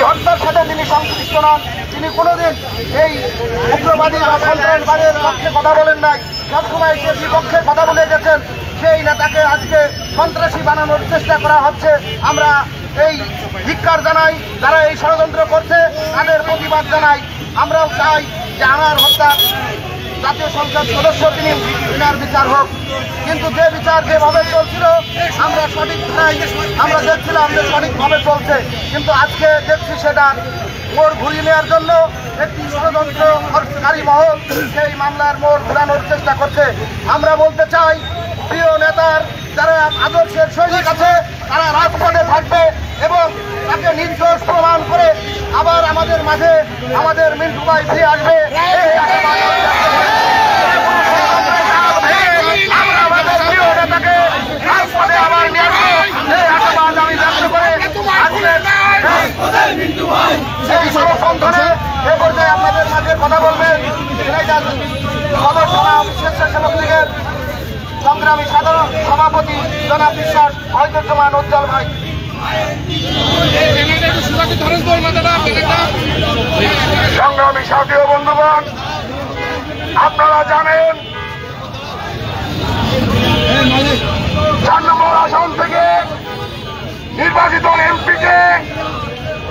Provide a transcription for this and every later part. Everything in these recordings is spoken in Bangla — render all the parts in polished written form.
এই হত্যার সাথে তিনি সংশ্লিষ্ট নন। তিনি কোনোদিন এই উগ্রবাদী বা সন্ত্রাসবাদের পক্ষে কথা বলেন নাই, সবসময় সে বিপক্ষের কথা বলে গেছেন। সেই নেতাকে আজকে সন্ত্রাসী বানানোর চেষ্টা করা হচ্ছে। আমরা এই ধিক্কার জানাই, যারা এই ষড়যন্ত্র করছে তাদের প্রতিবাদ জানাই। আমরাও চাই যে আমার হত্যা জাতীয় সংসদ সদস্য তিনার বিচার হোক, কিন্তু যে বিচার যেভাবে চলছিল আমরা সঠিক নাই, আমরা দেখছিলাম যে সঠিকভাবে চলছে, কিন্তু আজকে দেখছি সেটা মোড় ঘুরিয়ে নেওয়ার জন্য একটি ষড়যন্ত্রকারী মহল সেই মামলার মোড় ঘুরানোর চেষ্টা করছে। আমরা বলতে চাই, প্রিয় নেতার যারা আদর্শের সৈনিক আছে তারা রাজপথে থাকবে এবং তাকে নির্দোষ প্রমাণ করে আবার আমাদের মাঝে আমাদের মিন্টু ভাই ফিরে আসবে। আমরা আমাদের প্রিয় নেতাকে রাজপথে আবার নিয়ে আসবো, এই আশাবাদ আমি ব্যক্ত করে এই সর্বসংগঠনে এ পর্যায়ে আপনাদের মাঝে কথা বলবেন সদর থানা স্বেচ্ছাসেবক লীগের সংগ্রামী সাধারণ সভাপতি জনাব বিশ্বাস ঐতিহ্যমান উজ্জ্বল ভাই। সংগ্রামী সাথী ও বন্ধুগণ, আপনারা জানেন 4 নম্বর আসন থেকে নির্বাচিত এমপিকে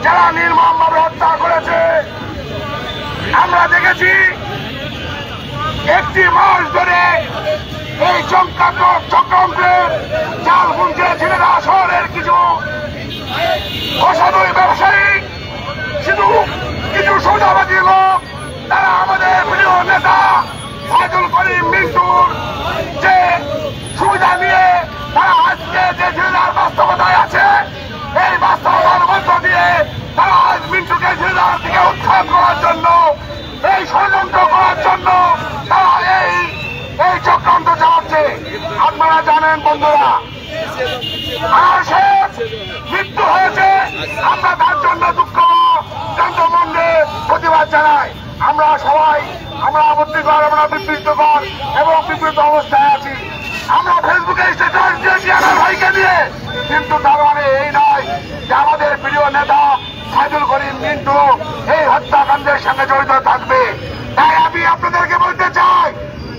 যারা নির্মমভাবে হত্যা করেছে, আমরা দেখেছি একটি মাস ধরে এই চক্রান্তের জাল বুনছে ছেলেরা শহরের কিছু অসাধু ব্যবসায়ী, শুধু কিছু সৌদাবাদী লোক, তারা আমাদের প্রিয় নেতা ফাজুল করিম মিন্টুর যে সুবিধা নিয়ে তারা আজকে যে জেলার বাস্তবতায় আছে, এই বাস্তবতার মধ্য দিয়ে তারা আজ মিন্টুকে জেলার থেকে উৎখাত করার জন্য, এই ষড়যন্ত্র করার জন্য তারা এই চক্রান্ত চালাচ্ছে। আপনারা জানেন বন্ধুরা, মৃত্যু হয়েছে, আমরা তার জন্য দুঃখ মনে প্রতিবাদ জানাই। আমরা সবাই আমরা আপত্তিকর, আমরা বিবৃতকর এবং বিবৃত অবস্থায় আছি। আমরা ফেসবুকে স্ট্যাটাস দিয়েছি আমার ভাইকে দিয়ে, কিন্তু তার মানে এই নয় যে আমাদের প্রিয় নেতা ফাজুল করিম মিন্টু এই হত্যাকাণ্ডের সঙ্গে জড়িত থাকবে। তাই আমি আপনাদেরকে বলতে চাই,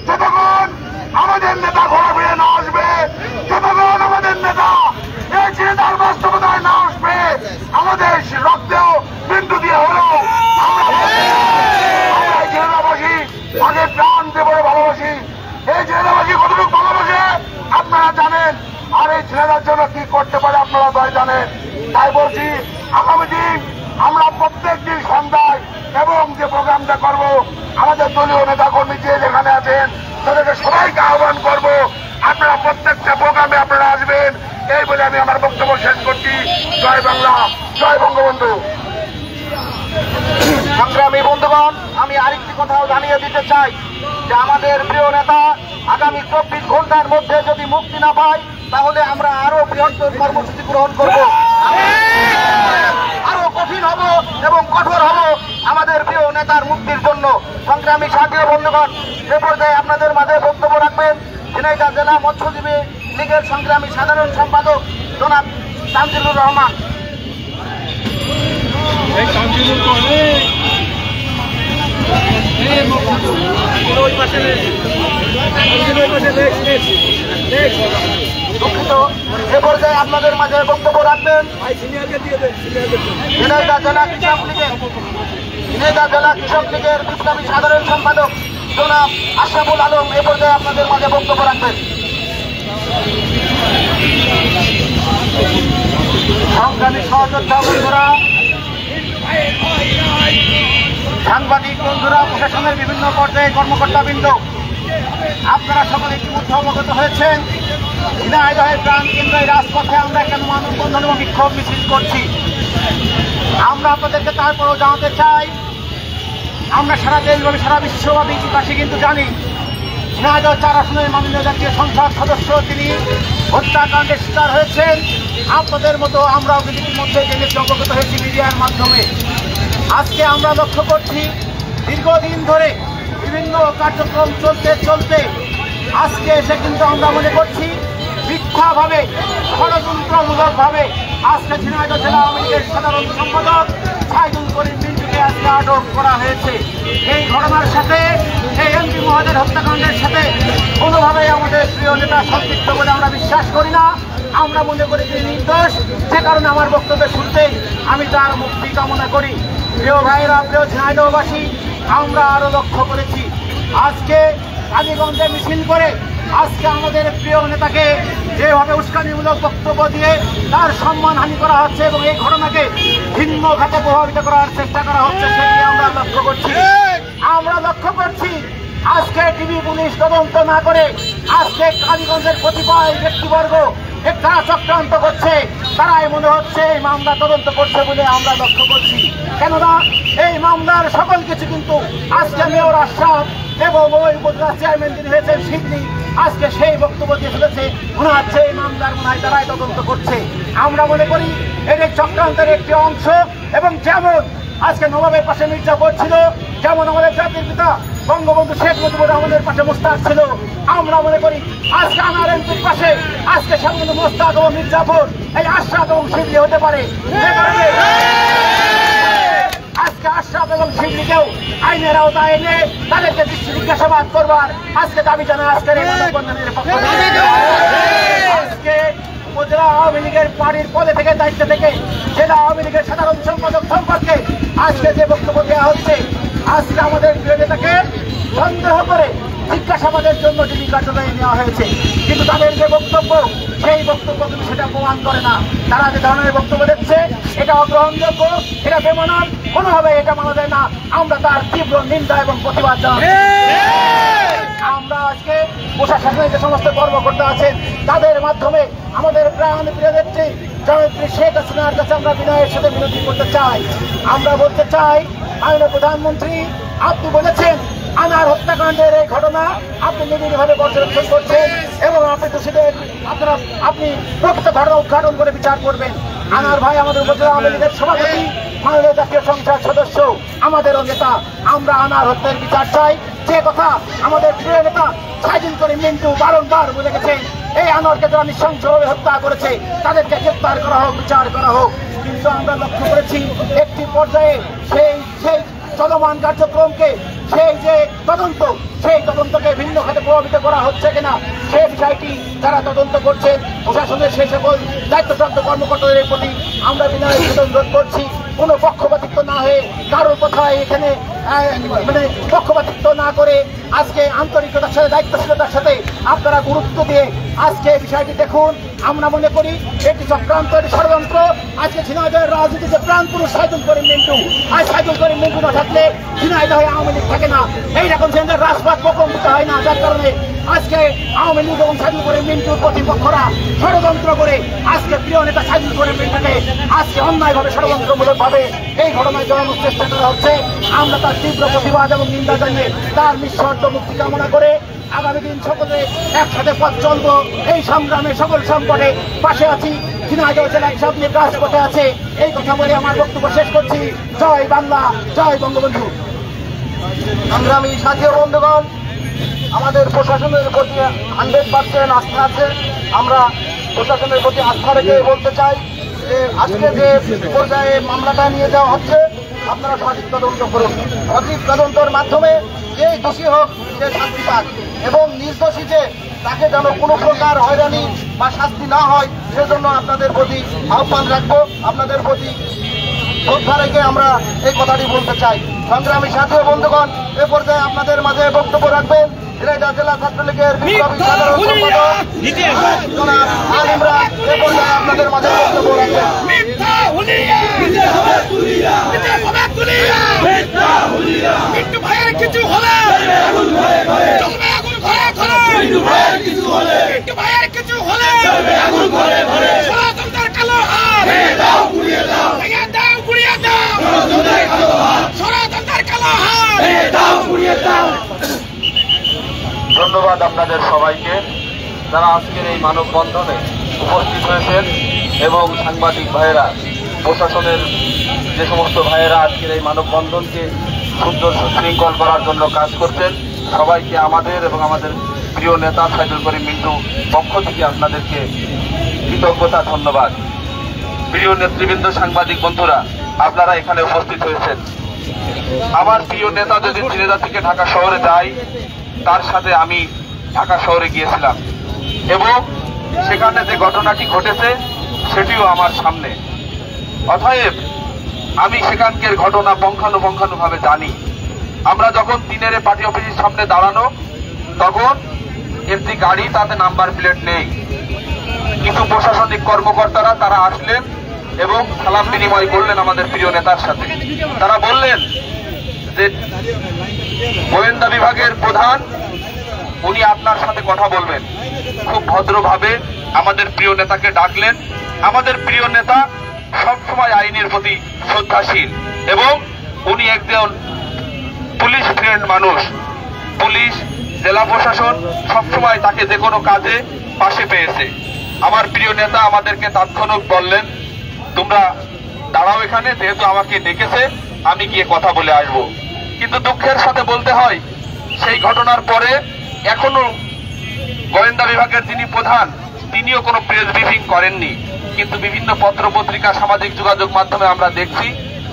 যতক্ষণ আমাদের নেতা ঘোরা ফিরে না আসবে, যতক্ষণ আমাদের নেতা এই চিন্তার বাস্তবতায় না আসবে, আমাদের রক্তেও বিন্দু দিয়ে হলো আমরা এই জেলাবাসী আগে প্রাণ দিয়ে বলে ভালোবাসি। এই জেলাবাসী কতটুকু ভালোবাসে আপনারা জানেন, আর এই ছেলেদের জন্য কি করতে পারে আপনারা তাই জানেন। তাই বলছি, আগামী দিন আমরা প্রত্যেক দিন সন্ধ্যায় এবং যে প্রোগ্রামটা করব, আমাদের দলীয় নেতা কর্মী যে যেখানে আছেন তাদেরকে সবাইকে আহ্বান করব, আপনারা প্রত্যেকটা প্রোগ্রামে আপনারা আসবেন। এই বলে আমি আমার বক্তব্য শেষ করছি। জয় বাংলা, জয় বঙ্গবন্ধু। সংগ্রামী বন্ধুগণ, আমি আরেকটি কথাও জানিয়ে দিতে চাই যে আমাদের প্রিয় নেতা আগামী 24 ঘন্টার মধ্যে যদি মুক্তি না পায়, তাহলে আমরা আরো বৃহত্তর কর্মসূচি গ্রহণ করব, আরো কঠিন হব এবং কঠোর হব আমাদের প্রিয় নেতার মুক্তির জন্য। সংগ্রামী সাথী বন্ধুগণ, এ পর্যায়ে আপনাদের মাঝে বক্তব্য রাখবেন ঝিনাইদহ জেলা মৎস্যজীবী লীগের সংগ্রামী সাধারণ সম্পাদক জনাব তানজিলুর রহমান। দুঃখিত, এ পর্যায়ে আপনাদের মাঝে বক্তব্য রাখবেন ঝিনাইদহ জেলা কৃষক লীগের বিপ্লবী সাধারণ সম্পাদক জনাব আশরাফুল আলম। এ পর্যায়ে আপনাদের মাঝে বক্তব্য রাখবেন। সংগ্রামী সহযোদ্ধা বন্ধুরা, সাংবাদিক বন্ধুরা, প্রশাসনের বিভিন্ন পর্যায়ে কর্মকর্তাবৃন্দ, আপনারা সকলে ইতিমধ্যে অবগত হয়েছেন ঝিনাইদহের প্রাণ কেন্দ্রের রাজপথে আমরা কেন মানববন্ধন এবং বিক্ষোভ মিছিল করছি। আমরা আপনাদেরকে তারপরেও জানাতে চাই, আমরা সারা দেশব্যাপী সারা বিশ্ববাসী কিন্তু জানি ঝিনাইদহ 4 আসনের মাননীয় জাতীয় সংসদ সদস্য তিনি হত্যাকাণ্ডের শিকার হয়েছেন। আপনাদের মতো আমরাও কিন্তু ইতিমধ্যে জেনেছি, অবগত হয়েছি মিডিয়ার মাধ্যমে। আজকে আমরা লক্ষ্য করছি দীর্ঘদিন ধরে বিভিন্ন কার্যক্রম চলতে আজকে এসে কিন্তু আমরা মনে করছি মিথ্যাভাবে ষড়যন্ত্রমূলকভাবে আজকে ঝিনাইদহ জেলা আওয়ামী লীগের সাধারণ সম্পাদক সাইদুল করিম মিন্টুকে আজকে আটক করা হয়েছে। এই ঘটনার সাথে এই এমপি মহোদয়ের হত্যাকাণ্ডের সাথে কোনোভাবেই আমাদের প্রিয় নেতা সম্পৃক্ত বলে আমরা বিশ্বাস করি না। আমরা মনে করি তিনি নির্দোষ। যে কারণে আমার বক্তব্যের শুরুতেই আমি তার মুক্তি কামনা করি। প্রিয় ভাইয়েরা, প্রিয় ঝিনাইদহবাসী, আমরা আরো লক্ষ্য করেছি আজকে কালীগঞ্জে মিছিল করে আজকে আমাদের প্রিয় নেতাকে যেভাবে উস্কানিমূলক বক্তব্য দিয়ে তার সম্মানহানি করা হচ্ছে এবং এই ঘটনাকে ভিন্ন খাতে প্রভাবিত করার চেষ্টা করা হচ্ছে, সেটি আমরা লক্ষ্য করছি। আজকে টিভি পুলিশ তদন্ত না করে আজকে কালীগঞ্জের কতিপয় ব্যক্তিবর্গ তারা চক্রান্ত করছে, তারাই মনে হচ্ছে এই মামলা তদন্ত করছে বলে আমরা লক্ষ্য করছি। কেননা এই মামলার সকল কিছু কিন্তু আজকে মেয়র আশরাফ এবং ওই উপজেলা চেয়ারম্যান যিনি হয়েছেন শিবলি আজকে সেই বক্তব্য দিয়ে ফেলেছে, মনে হচ্ছে এই মামলার মনে হয় তারাই তদন্ত করছে। আমরা মনে করি এর চক্রান্তের একটি অংশ। এবং যেমন আজকে নবাবের পাশে মির্জাফর ছিল, যেমন আমাদের জাতির পিতা বঙ্গবন্ধু শেখ মুজিবুর রহমানের পাশে মোস্তাক ছিল, আমরা মনে করি আজকে আনার এমপির পাশে আজকে সামনে মোস্তাক এবং মির্জাফর এই আশরাফ এবং শিবলি হতে পারে। আজকে আশরাফ এবং শিবলিকেও আইনের আওতায় এনে তাদেরকে জিজ্ঞাসাবাদ করবার আজকে দাবি জানায় আজকের এই মানববন্ধনের পক্ষ থেকে। আজকে উপজেলা আওয়ামী লীগের পার্টির পদে থেকে দায়িত্ব থেকে জেলা আওয়ামী লীগের সাধারণ সম্পাদক সম্পর্কে আজকে যে বক্তব্য দেওয়া হচ্ছে, আজকে আমাদের প্রিয় নেতাকে সন্দেহ করে জিজ্ঞাসাবাদের জন্য ডিবি কার্যালয়ে নেওয়া হয়েছে, কিন্তু তাদের যে বক্তব্য সেই বক্তব্য কিন্তু সেটা প্রমাণ করে না। তারা যে ধরনের বক্তব্য দিচ্ছে এটা অগ্রহণযোগ্য, এটা বেমানান, কোনোভাবে এটা মানা যায় না। আমরা তার তীব্র নিন্দা এবং প্রতিবাদ জানাই। আমরা আজকে প্রশাসনের যে সমস্ত কর্মকর্তা আছেন তাদের মাধ্যমে আমাদের প্রাণ প্রিয় নেত্রী জননেত্রী শেখ হাসিনার কাছে আমরা বিনয়ের সাথে বিনতি করতে চাই। আমরা বলতে চাই, মাননীয় প্রধানমন্ত্রী আপনি বলেছেন আনার হত্যাকাণ্ডের এই ঘটনা আপনি নিবিড়ভাবে পর্যবেক্ষণ করছেন এবং আপনি দোষীদের আপনি প্রকৃত ঘটনা উদ্ঘাটন করে বিচার করবেন। আনার ভাই আমাদের উপজেলা আওয়ামী লীগের সভাপতি, মাননীয় জাতীয় সংসদ সদস্য, আমাদেরও নেতা। আমরা আনার হত্যার বিচার চাই। যে কথা আমাদের প্রিয় নেতা সাইদুল করিম মিন্টু বারংবার বলে গেছেন, এই আনোয়ারকে যারা নৃশংসভাবে হত্যা করেছে তাদেরকে গ্রেপ্তার করা হোক, বিচার করা হোক। কিন্তু আমরা লক্ষ্য করেছি একটি পর্যায়ে সেই চলমান কার্যক্রমকে সেই তদন্তকে ভিন্ন খাতে প্রভাবিত করা হচ্ছে কিনা সেই বিষয়টি যারা তদন্ত করছেন প্রশাসনের সেই সকল দায়িত্বপ্রাপ্ত কর্মকর্তাদের প্রতি আমরা বিনয় অনুরোধ করছি, কোনো পক্ষপাতিত্ব না হয়ে কারোর কথায় এখানে পক্ষপাতিত্ব না করে আজকে আন্তরিকতার সাথে দায়িত্বশীলতার সাথে আপনারা গুরুত্ব দিয়ে আজকে বিষয়টি দেখুন। আমরা মনে করি এটি চক্রান্ত, এটি ষড়যন্ত্র। আজকে ঝিনাইদহের রাজনীতিতে প্রাণ পুরুষ সাইদুল করিম মিন্টু, আর সাইদুল করিম মিন্টু না থাকলে ঝিনাইদহে আওয়ামী লীগ থাকে না, এইরকম সেন্টার রাজপথ প্রকম্পিত হয় না। যার কারণে আজকে আওয়ামী লীগ এবং সাইদুল করিম মিন্টুর প্রতিপক্ষরা ষড়যন্ত্র করে আজকে প্রিয় নেতা সাইদুল করিম মিন্টুকে আজকে অন্যায়ভাবে ষড়যন্ত্রমূলকভাবে এই ঘটনায় জড়ানোর চেষ্টা করা হচ্ছে। আমরা তার তীব্র প্রতিবাদ এবং নিন্দা জানিয়ে তার নিঃশর্ত মুক্তি কামনা করে আগামী দিন সকলে একসাথে পথ চলবো। এই সংগ্রামে সকল সংকটে পাশে আছি। ঝিনাইদহ জেলায় সব নিয়ে রাজপথে আছে। এই কথা বলে আমার বক্তব্য শেষ করছি। জয় বাংলা, জয় বঙ্গবন্ধু। সংগ্রামী সাথী ও বন্ধুগণ, আমাদের প্রশাসনের প্রতি 100% আস্থা আছে। আমরা প্রশাসনের প্রতি আস্থা রেখে বলতে চাই যে আজকে যে পর্যায়ে মামলাটা নিয়ে যাওয়া হচ্ছে আপনারা সঠিক তদন্ত করুন। সঠিক তদন্তের মাধ্যমে যেই দোষী হোক সে শাস্তি পাক এবং নির্দোষী যে তাকে যেন কোনো প্রকার হয়রানি বা শাস্তি না হয় সেজন্য আপনাদের প্রতি আহ্বান রাখবো। আপনাদের প্রতি শ্রদ্ধা রেখে আমরা এই কথাটি বলতে চাই। সংগ্রামী সাথী ও বন্ধুগণ, এ পর্যায়ে আপনাদের মাঝে বক্তব্য রাখবেন ঝিনাইদহ জেলা ছাত্রলীগের বিপ্লবী সাধারণ সম্পাদক জনাব আল ইমরান। এ পর্যায়ে আপনাদের মাঝে বক্তব্য রাখবেন। কিছু হলে কালো হাত ধন্যবাদ আপনাদের সবাইকে যারা আজকের এই মানববন্ধনে উপস্থিত হয়েছেন এবং সাংবাদিক ভাইয়েরা, প্রশাসনের যে সমস্ত ভাইয়েরা আজকের এই মানববন্ধনকে সুন্দর সুশৃঙ্খল করার জন্য কাজ করছেন, সবাইকে আমাদের এবং আমাদের প্রিয় নেতা সাইদুল করিম মিন্টু পক্ষ থেকে আপনাদেরকে কৃতজ্ঞতা, ধন্যবাদ। প্রিয় নেতৃবৃন্দ, সাংবাদিক বন্ধুরা, আপনারা এখানে উপস্থিত হয়েছেন। আমার প্রিয় নেতা যদি ঝিনেদা থেকে ঢাকা শহরে যায়, তার সাথে আমি ঢাকা শহরে গিয়েছিলাম এবং সেখানে যে ঘটনাটি ঘটেছে সেটিও আমার সামনে। অতএব আমি সেখানকার ঘটনা পুঙ্খানুপুঙ্খানুভাবে জানি। আমরা যখন তিনেরে পার্টি অফিসের সামনে দাঁড়ানো, তখন একটি গাড়ি, তাতে নাম্বার প্লেট নেই। কিছু প্রশাসনিক কর্মকর্তারা তারা আসলেন এবং সালাম বিনিময় করলেন আমাদের প্রিয় নেতার সাথে। তারা বললেন যে গোয়েন্দা বিভাগের প্রধান উনি আপনার সাথে কথা বলবেন। খুব ভদ্রভাবে আমাদের প্রিয় নেতাকে ডাকলেন। আমাদের প্রিয় নেতা সবসময় আইনের প্রতি শ্রদ্ধাশীল এবং উনি একজন পুলিশ ফ্রেন্ড মানুষ। পুলিশ, জেলা প্রশাসন সবসময় তাকে যে কোনো কাজে পাশে পেয়েছে। আমার প্রিয় নেতা আমাদেরকে তাৎক্ষণিক বললেন, তোমরা দাঁড়াও এখানে, যেহেতু আমাকে ডেকেছে আমি গিয়ে কথা বলে আসব। কিন্তু দুঃখের সাথে বলতে হয়, সেই ঘটনার পরে এখনো গোয়েন্দা বিভাগের যিনি প্রধান তিনিও কোনো প্রেস ব্রিফিং করেননি। কিন্তু বিভিন্ন পত্র পত্রিকা, সামাজিক যোগাযোগ মাধ্যমে আমরা দেখছি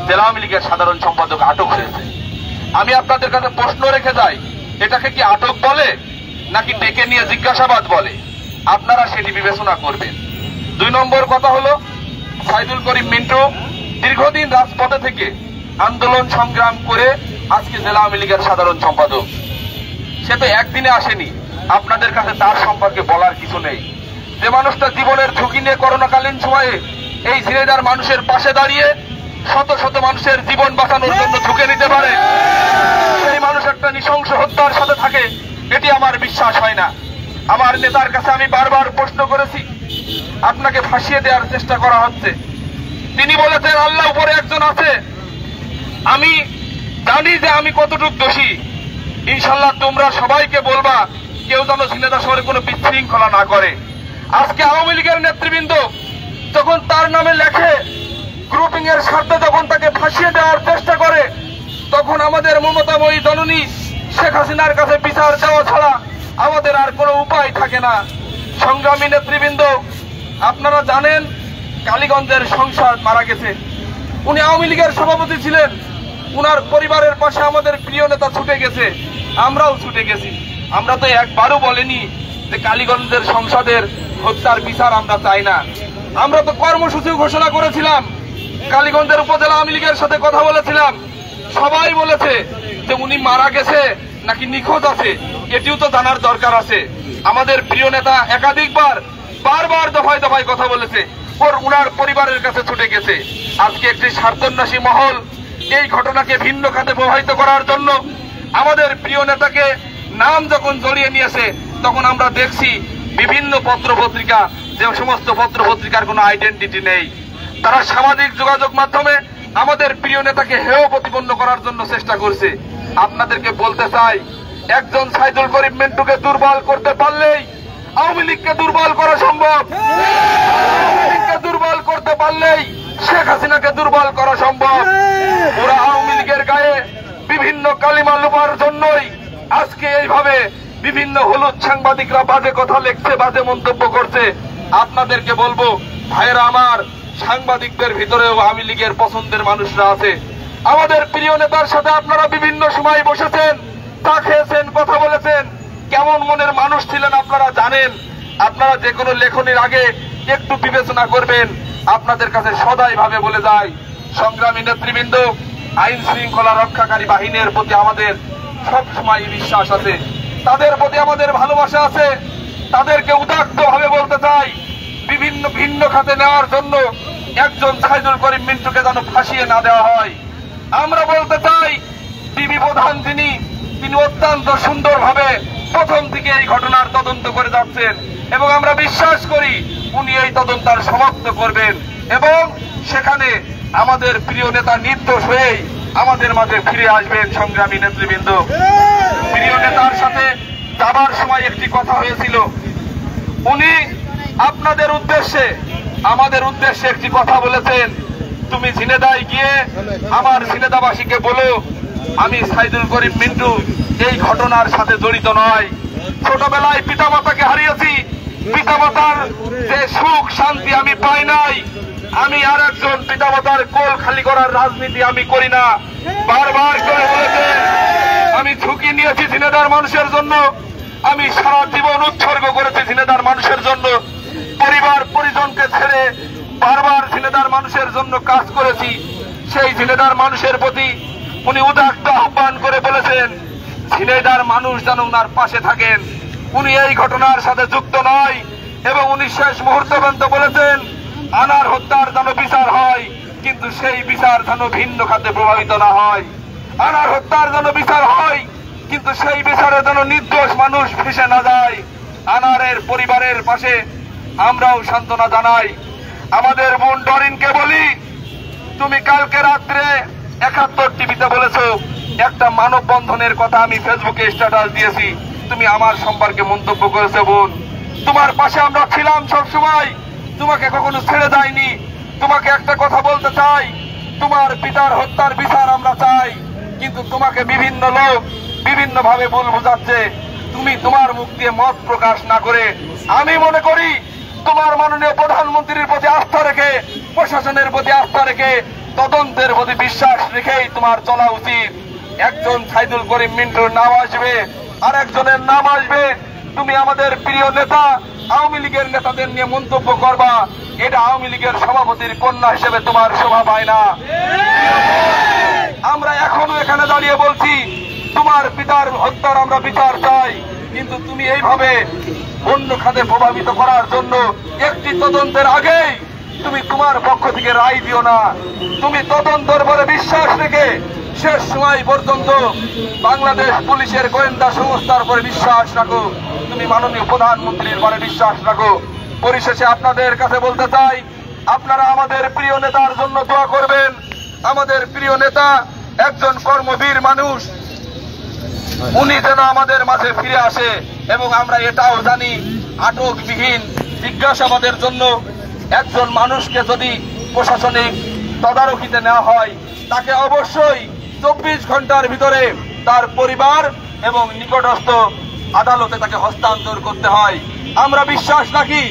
জেলা আওয়ামী লীগের সাধারণ সম্পাদক আটক হয়েছে। আমি আপনাদের কাছে প্রশ্ন রেখে যাই, এটাকে কি আটক বলে নাকি ডেকে নিয়ে জিজ্ঞাসাবাদ বলে? আপনারা সেটি বিবেচনা করবেন। 2 নম্বর কথা হলো, সাইদুল করিম মিন্টু দীর্ঘদিন রাজপথে থেকে আন্দোলন সংগ্রাম করে আজকে জেলা আওয়ামী লীগের সাধারণ সম্পাদক। সে তো একদিনে আসেনি। আপনাদের কাছে তার সম্পর্কে বলার কিছু নেই। যে মানুষটা জীবনের ঝুঁকি নিয়ে করোনাকালীন সময়ে এই ঝিনাইদহের মানুষের পাশে দাঁড়িয়ে শত শত মানুষের জীবন বাঁচানোর জন্য ঝুঁকে নিতে পারে, সেই মানুষ একটা নৃশংস হত্যার সাথে থাকে, এটি আমার বিশ্বাস হয় না। আমার নেতার কাছে আমি বারবার প্রশ্ন করেছি, আপনাকে ফাঁসিয়ে দেওয়ার চেষ্টা করা হচ্ছে। তিনি বলেছেন আল্লাহ উপরে একজন আছে। আমি জানি যে আমি কতটুকু দোষী। ইনশাল্লাহ তোমরা সবাইকে বলবা কেউ যেন ঝিনাইদহ শহরে কোনো বিশৃঙ্খলা না করে। আজকে আওয়ামী লীগের নেতৃবৃন্দ যখন তার নামে লেখে, গ্রুপিং এর স্বার্থে যখন তাকে ফাঁসিয়ে দেওয়ার চেষ্টা করে, তখন আমাদের মমতাময়ী জননী শেখ হাসিনার কাছে বিচার চাওয়া ছাড়া আমাদের আর কোনো উপায় থাকে না। সংগ্রামী নেতৃবৃন্দ, আপনারা জানেন কালীগঞ্জের সংসদ মারা গেছে। উনি আওয়ামী লীগের সভাপতি ছিলেন। উনার পরিবারের পাশে আমাদের প্রিয় নেতা ছুটে গেছে, আমরাও ছুটে গেছি। আমরা তো একবারও বলিনি যে কালীগঞ্জের সংসদের হত্যার বিচার আমরা চাই না। আমরা তো কর্মসূচি ঘোষণা করেছিলাম, কালীগঞ্জের উপজেলা আওয়ামী লীগের সাথে কথা বলেছিলাম। সবাই বলেছে যে উনি মারা গেছে নাকি নিখোঁজ আছে, এটিও তো জানার দরকার আছে। আমাদের প্রিয় নেতা একাধিকবার বারবার দফায় দফায় কথা বলেছে, উনার পরিবারের কাছে ছুটে গেছে। আজকে একটি স্বার্থন্বেষী মহল এই ঘটনাকে ভিন্ন খাতে প্রবাহিত করার জন্য আমাদের প্রিয় নেতাকে নাম যখন জড়িয়ে নিয়েছে, তখন আমরা দেখছি বিভিন্ন পত্র পত্রিকা, যে সমস্ত পত্র পত্রিকার কোনো আইডেন্টিটি নেই, তারা সামাজিক যোগাযোগ মাধ্যমে আমাদের প্রিয় নেতাকে হেয় প্রতিপন্ন করার জন্য চেষ্টা করছে। আপনাদেরকে বলতে চাই, একজন সাইদুল করিম মিন্টুকে দুর্বল করতে পারলেই আওয়ামী লীগকে দুর্বল করা সম্ভব। আওয়ামী লীগকে দুর্বল করতে পারলেই শেখ হাসিনাকে দুর্বল করা সম্ভব। ওরা আওয়ামী লীগের গায়ে বিভিন্ন কালিমা লোপার জন্যই আজকে এইভাবে বিভিন্ন হলুদ সাংবাদিকরা বাজে কথা লিখছে, বাজে মন্তব্য করছে। আপনাদেরকে বলবো, ভাইয়েরা আমার, সাংবাদিকদের ভিতরেও আওয়ামী লীগের পছন্দের মানুষরা আছে। আমাদের প্রিয় নেতার সাথে আপনারা বিভিন্ন সময় বসেছেন, চা খেয়েছেন, কথা বলেছেন। কেমন মনের মানুষ ছিলেন আপনারা জানেন। আপনারা যে কোনো লেখনের আগে একটু বিবেচনা করবেন। আপনাদের কাছে সদাই ভাবে বলে যায়, সংগ্রামী নেতৃবৃন্দ, আইন শৃঙ্খলা রক্ষাকারী বাহিনীর প্রতি আমাদের সবসময় বিশ্বাস আছে, তাদের প্রতি আমাদের ভালোবাসা আছে। তাদেরকে উদাত্ত ভাবে বলতে চাই, বিভিন্ন ভিন্ন খাতে নেওয়ার জন্য একজন সাইদুল করিম মিন্টুকে যেন ফাঁসিয়ে না দেওয়া হয়। আমরা বলতে চাই, টিভি প্রধান তিনি অত্যন্ত সুন্দরভাবে প্রথম থেকে এই ঘটনার তদন্ত করে যাচ্ছেন এবং আমরা বিশ্বাস করি উনি এই তদন্তার সমাপ্ত করবেন এবং সেখানে আমাদের প্রিয় নেতা নির্দোষ হয়েই আমাদের মাঝে ফিরে আসবেন। সংগ্রামী নেতৃবৃন্দ, প্রিয় নেতার সাথে যাবার সময় একটি কথা হয়েছিল, উনি আপনাদের উদ্দেশ্যে, আমাদের উদ্দেশ্যে একটি কথা বলেছেন, তুমি ঝিনেদায় গিয়ে আমার ঝিনেদাবাসীকে বলো আমি সাইদুল করিম মিন্টু এই ঘটনার সাথে জড়িত নয়। ছোটবেলায় পিতামাতাকে হারিয়েছি, পিতামাতার যে সুখ শান্তি আমি পাই নাই। আমি আর একজন পিতামাতার কোল খালি করার রাজনীতি আমি করি না। বারবার করে বলেছেন আমি ঝুঁকি নিয়েছি ঝিনাইদহের মানুষের জন্য, আমি সারা জীবন উৎসর্গ করেছি ঝিনাইদহের মানুষের জন্য, পরিবার পরিজনকে ছেড়ে বারবার ঝিনাইদহের মানুষের জন্য কাজ করেছি। সেই ঝিনাইদহের মানুষের প্রতি উনি উদাত্ত আহ্বান করে বলেছেন ঝিনাইদহের মানুষ যেন উনার পাশে থাকেন। উনি এই ঘটনার সাথে যুক্ত নয় এবং উনি শেষ মুহূর্ত পর্যন্ত বলেছেন আনার হত্যার যেন বিচার হয়, কিন্তু সেই বিচার যেন ভিন্ন খাতে প্রভাবিত না হয়। আনার হত্যার যেন বিচার হয়, কিন্তু সেই বিচারে যেন নির্দোষ মানুষ ফেঁসে না যায়। আনারের পরিবারের পাশে আমরাও সান্ত্বনা জানাই। আমাদের বোন ডরিনকে বলি, তুমি কালকে রাত্রে ৭১ টিভিতে বলেছো একটা মানববন্ধনের কথা, আমি ফেসবুকে স্ট্যাটাস দিয়েছি, তুমি আমার সম্পর্কে মন্তব্য করেছো। বোন, তোমার পাশে আমরা ছিলাম সব সময়, তোমাকে কখনো ছেড়ে যায়নি। তোমাকে একটা কথা বলতে চাই, তোমার পিতার হত্যার বিচার আমরা চাই, কিন্তু তোমাকে বিভিন্ন লোক বিভিন্ন ভাবে ভুল বোঝাচ্ছে। তুমি তোমার মুখ দিয়ে মত প্রকাশ না করে, আমি মনে করি তোমার মাননীয় প্রধানমন্ত্রীর প্রতি আস্থা রেখে, প্রশাসনের প্রতি আস্থা রেখে, তদন্তের প্রতি বিশ্বাস রেখেই তোমার চলা উচিত। একজন সাইদুল করিম মিন্টুর নাম আসবে, আর একজনের নাম আসবে। তুমি আমাদের প্রিয় নেতা আওয়ামী লীগের নেতাদের নিয়ে মন্তব্য করবা, এটা আওয়ামী লীগের সভাপতির কন্যা হিসেবে তোমার শোভা পায় না। আমরা এখনো এখানে দাঁড়িয়ে বলছি তোমার পিতার হত্যার আমরা বিচার চাই, কিন্তু তুমি এইভাবে অন্য খাতে প্রভাবিত করার জন্য একটি তদন্তের আগেই তুমি তোমার পক্ষ থেকে রায় দিও না। তুমি তদন্তের পরে বিশ্বাস রেখে শেষ সময় পর্যন্ত বাংলাদেশ পুলিশের গোয়েন্দা সংস্থার উপরে বিশ্বাস রাখো, তুমি মাননীয় প্রধানমন্ত্রীর উপরে বিশ্বাস রাখো। পরিশেষে আপনাদের কাছে বলতে চাই, আপনারা আমাদের প্রিয় নেতার জন্য দোয়া করবেন। আমাদের প্রিয় নেতা একজন কর্মবীর মানুষ, উনি যেন আমাদের মাঝে ফিরে আসে। এবং আমরা এটাও জানি আটকবিহীন জিজ্ঞাসাবাদের জন্য একজন মানুষকে যদি প্রশাসনিক তদারকিতে নেওয়া হয়, তাকে অবশ্যই 24 ঘন্টার ভিতরে তার পরিবার এবং নিকটস্থ আদালতে তাকে হস্তান্তর করতে হয়। আমরা বিশ্বাস রাখি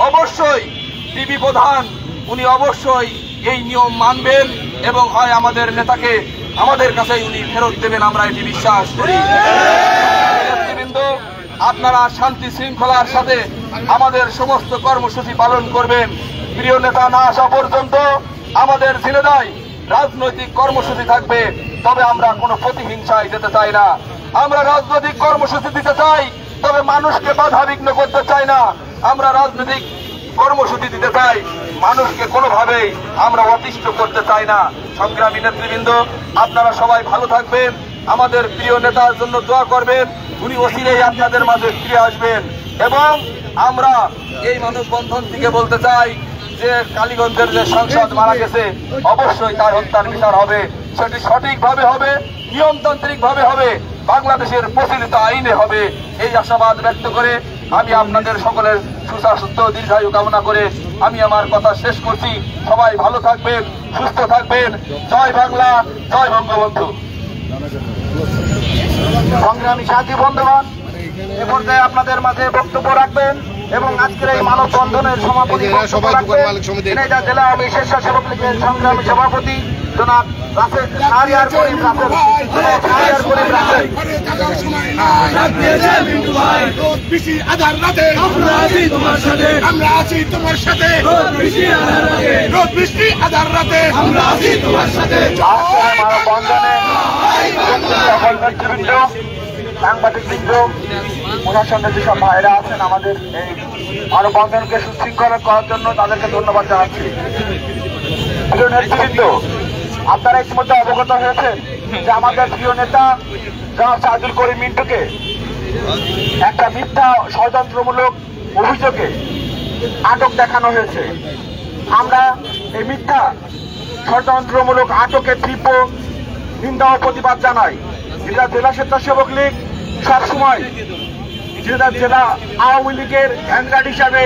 অবশ্যই ডিবি প্রধান উনি অবশ্যই এই নিয়ম মানবেন এবং হয় আমাদের নেতাকে আমাদের কাছে উনি ফেরত দেবেন, আমরা এটি বিশ্বাস করি। নেতৃবৃন্দ, আপনারা শান্তি শৃঙ্খলার সাথে আমাদের সমস্ত কর্মসূচি পালন করবেন। প্রিয় নেতা না আসা পর্যন্ত আমাদের ঝিনাইদহে রাজনৈতিক কর্মসূচি থাকবে, তবে আমরা কোনো প্রতিহিংসায় যেতে চাই না। আমরা রাজনৈতিক কর্মসূচি দিতে চাই, তবে মানুষকে বাধাবিঘ্ন করতে চাই না। আমরা রাজনৈতিক কর্মসূচি দিতে চাই, মানুষকে কোনোভাবেই আমরা অতিষ্ঠ করতে চাই না। সংগ্রামী নেতৃবৃন্দ, আপনারা সবাই ভালো থাকবেন, আমাদের প্রিয় নেতার জন্য দোয়া করবেন, উনি অচিরেই আপনাদের মাঝে ফিরে আসবেন। এবং আমরা এই মানববন্ধন থেকে বলতে চাই যে কালীগঞ্জের যে সাংসদ মারা গেছে অবশ্যই তার হত্যার বিচার হবে, সেটি সঠিকভাবে হবে, নিয়মতান্ত্রিক ভাবে হবে, বাংলাদেশের প্রচলিত আইনে হবে। এই আশাবাদ ব্যক্ত করে আমি আপনাদের সকলের সুস্বাস্থ্য দীর্ঘায়ু কামনা করে আমি আমার কথা শেষ করছি। সবাই ভালো থাকবেন, সুস্থ থাকবেন। জয় বাংলা, জয় বঙ্গবন্ধু। সংগ্রামী সাথী বন্ধুগণ, এ পর্যায়ে আপনাদের মাঝে বক্তব্য রাখবেন এবং আজকের এই মানববন্ধনের সভাপতি ঝিনাইদহ জেলা আওয়ামী স্বেচ্ছাসেবক লীগের সংগ্রামী সভাপতি জনাব রাসেল শাহরিয়ার করিম রাসেল। আমরা আছি তোমার সাথে, রোদ বৃষ্টি আধার রাতে আমরা আছি তোমার সাথে। মানববন্ধনে সকল নেতৃবৃন্দ, সাংবাদিকবৃন্দ, প্রশাসনের যেসব ভাইরা আছেন আমাদের এই মানববন্ধনকে সুশৃঙ্খল করার জন্য তাদেরকে ধন্যবাদ জানাচ্ছি। প্রিয় নেতৃবৃন্দ, আপনারা ইতিমধ্যে অবগত হয়েছেন যে আমাদের প্রিয় নেতা জনাব সাইদুল করিম মিন্টুকে একটা মিথ্যা ষড়যন্ত্রমূলক অভিযোগে আটক দেখানো হয়েছে। আমরা এই মিথ্যা ষড়যন্ত্রমূলক আটকের তীব্র নিন্দা ও প্রতিবাদ জানাই। ঝিনাইদহ জেলা স্বেচ্ছাসেবক লীগ সবসময় ঝিনাইদহ জেলা আওয়ামী লীগের ভ্যানগার্ড হিসাবে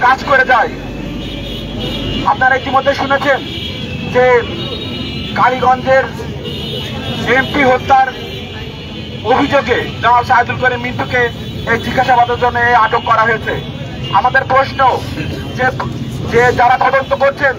কাজ করে যায়। আপনারা ইতিমধ্যে শুনেছেন যে কালীগঞ্জের এমপি হত্যার অভিযোগে জনাব সাইদুল করিম মিন্টুকে এই জিজ্ঞাসাবাদের জন্য এই আটক করা হয়েছে। আমাদের প্রশ্ন যে যারা তদন্ত করছেন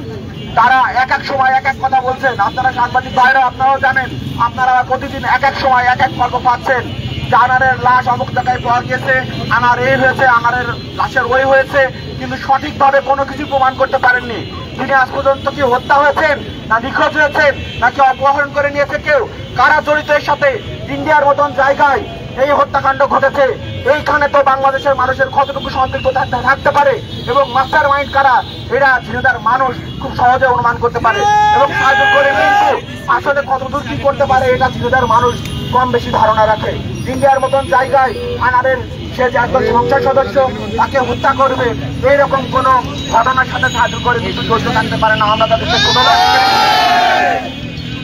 তারা এক এক সময় এক এক কথা বলছেন। আপনারা সাংবাদিক ভাইরা আপনারাও জানেন, আপনারা প্রতিদিন এক এক সময় এক এক গল্প পাচ্ছেন যে আনারের লাশ অমুক জায়গায় পাওয়া গেছে, আনার এই হয়েছে, আনারের লাশের ওই হয়েছে, কিন্তু সঠিকভাবে কোনো কিছু প্রমাণ করতে পারেননি। তিনি আজ পর্যন্ত কি হত্যা হয়েছেন, না নিখোঁজ হয়েছেন, নাকি অপহরণ করে নিয়েছে কেউ, কারা জড়িত এর সাথে? ইন্ডিয়ার মতন জায়গায় এই হত্যাকাণ্ড ঘটেছে, এইখানে তো বাংলাদেশের মানুষের কতটুকু সন্দিগ্ধ থাকতে পারে এবং মাস্টার মাইন্ড কারা, এরা ঝিনাইদহের মানুষ খুব সহজে অনুমান করতে পারে। এবং সাজু করে মিন্টু আসলে কতদূর কি করতে পারে এটা ঝিনাইদহের মানুষ কম বেশি ধারণা রাখে। ইন্ডিয়ার মতন জায়গায় আনারের সে যে একজন সংসদ সদস্য তাকে হত্যা করবে, এইরকম কোন ঘটনার সাথে সাজু করে মিন্টু জড়িত থাকতে পারে না। আমরা তাদেরকে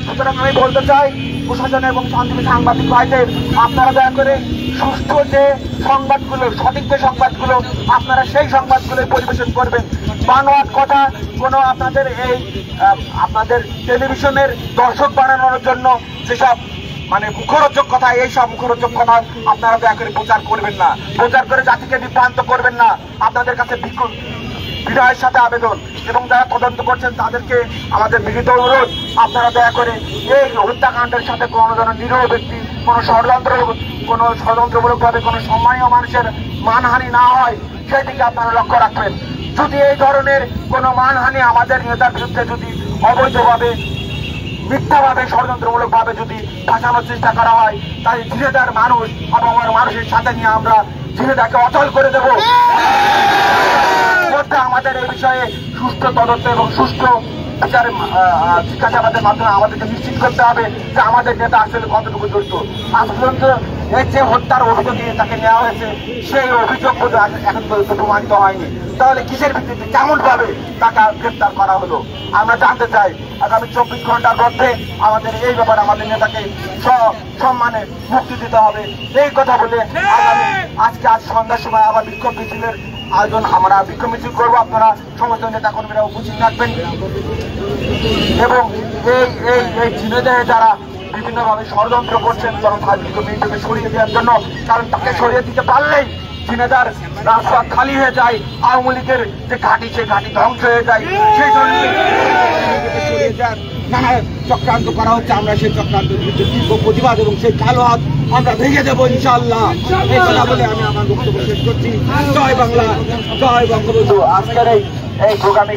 সুতরাং আমি বলতে চাই প্রশাসন এবং শান্তিপ্রিয় সাংবাদিক ভাইদের, আপনারা দয়া করে সুষ্ঠু যে সংবাদগুলো, সঠিক যে সংবাদগুলো, আপনারা সেই সংবাদগুলো পরিবেশন করবেন। বানোয়াট কথা কোনো আপনাদের এই আপনাদের টেলিভিশনের দর্শক বানানোর জন্য যেসব মানে মুখরোচক কথা, এইসব মুখরোচক কথা আপনারা দয়া করে প্রচার করবেন না, প্রচার করে জাতিকে বিভ্রান্ত করবেন না। আপনাদের কাছে বিনয়ের সাথে আবেদন, এবং যারা তদন্ত করছেন তাদেরকে আমাদের বিনীত অনুরোধ, আপনারা দয়া করে এই হত্যাকাণ্ডের সাথে কোনো যেন নিরীহ ব্যক্তি কোনো ষড়যন্ত্রমূলক ভাবে কোনো সম্মানীয় মানুষের মানহানি না হয় সেদিকে আপনারা লক্ষ্য রাখবেন। যদি এই ধরনের কোনো মানহানি আমাদের নেতার বিরুদ্ধে যদি অবৈধভাবে মিথ্যাভাবে ষড়যন্ত্রমূলক ভাবে যদি ফাঁসানোর চেষ্টা করা হয়, তাই ঝিনাইদহের মানুষ এবং আমার মানুষের সাথে নিয়ে আমরা ঝিনাইদহকে অচল করে দেব। আমাদের এই বিষয়ে সুষ্ঠু তদন্ত এবং সুষ্ঠু বিচারের জিজ্ঞাসাবাদের মাধ্যমে আমাদেরকে নিশ্চিত করতে হবে যে আমাদের নেতা আসলে কতটুকু জড়িত। আজ পর্যন্ত এই যে হত্যার অভিযোগ নিয়ে তাকে নেওয়া হয়েছে সেই অভিযোগ এখন পর্যন্ত প্রমাণিত হয়নি। তাহলে কিসের ভিত্তিতে কেমন ভাবে তাকে গ্রেপ্তার করা হলো আমরা জানতে চাই। আগামী 24 ঘন্টার মধ্যে আমাদের এই ব্যাপারে আমাদের নেতাকে সম্মানে মুক্তি দিতে হবে। এই কথা বলে আজ সন্ধ্যার সময় আবার বিক্ষোভ মিছিলের আয়োজন, আমরা বিক্ষোভ মিছিল করবো, আপনারা সমস্ত নেতা কর্মীরা উপস্থিত থাকবেন। এবং এই ঝিনাইদহে যারা বিভিন্নভাবে ষড়যন্ত্র করছেন মিন্টুকে সরিয়ে দেওয়ার জন্য, কারণ তাকে সরিয়ে দিতে পারলেই ঝিনাইদহের রাস্তা খালি হয়ে যায়, আওয়ামী লীগের যে ঘাঁটি সে ঘাঁটি ধ্বংস হয়ে যায়। সেই জন্য নানা চক্রান্ত করা হচ্ছে, আমরা সেই চক্রান্তের বিরুদ্ধে তীব্র প্রতিবাদ এবং সেই কালো হাত আমরা ভেঙে দেবো ইনশাআল্লাহ। এই কথা বলে আমি আমার বক্তব্য শেষ করছি। জয় বাংলা, জয় বঙ্গবন্ধু। আজকের এই প্রোগ্রামে